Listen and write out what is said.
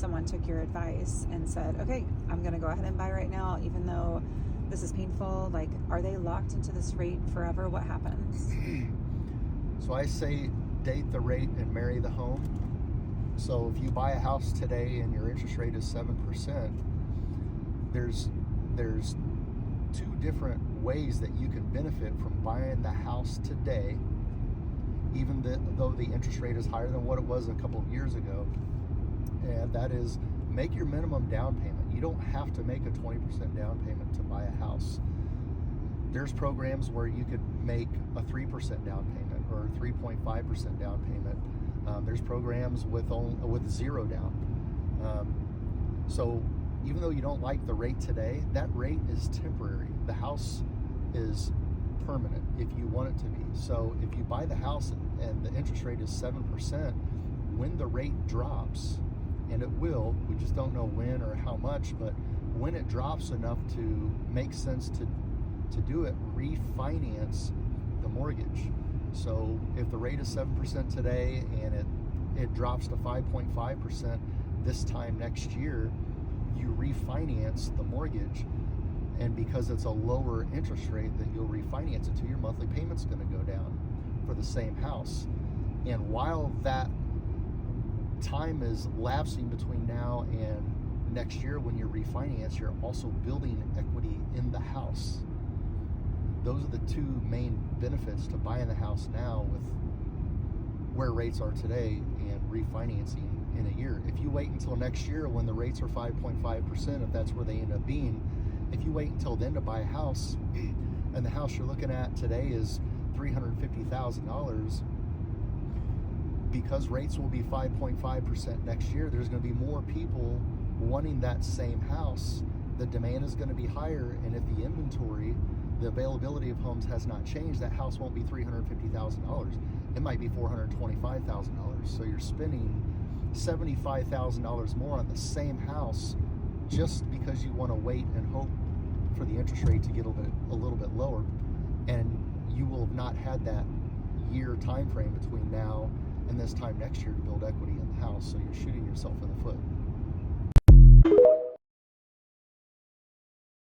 someone took your advice and said, okay, I'm going to go ahead and buy right now, even though this is painful, like, are they locked into this rate forever? What happens? So I say date the rate and marry the home. So if you buy a house today and your interest rate is 7%, there's two different ways that you can benefit from buying the house today, even though the interest rate is higher than what it was a couple of years ago. And that is, make your minimum down payment. You don't have to make a 20% down payment to buy a house. There's programs where you could make a 3% down payment or 3.5% down payment. There's programs with zero down. So even though you don't like the rate today, that rate is temporary. The house is permanent if you want it to be. So if you buy the house and the interest rate is 7%, when the rate drops, and it will, we just don't know when or how much, but when it drops enough to make sense to do it, refinance the mortgage. So if the rate is 7% today and it drops to 5.5% this time next year, you refinance the mortgage, and because it's a lower interest rate that you'll refinance it to, your monthly payment's going to go down for the same house. And while that time is lapsing between now and next year when you refinance, you're also building equity in the house. Those are the two main benefits to buying the house now with where rates are today and refinancing in a year. If you wait until next year when the rates are 5.5%, if that's where they end up being, if you wait until then to buy a house, and the house you're looking at today is $350,000, because rates will be 5.5% next year, there's going to be more people wanting that same house. The demand is going to be higher, and if the inventory, the availability of homes has not changed, that house won't be $350,000. It might be $425,000. So you're spending $75,000 more on the same house just because you want to wait and hope for the interest rate to get a little bit lower, and you will have not had that year time frame between now and this time next year to build equity in the house. So you're shooting yourself in the foot.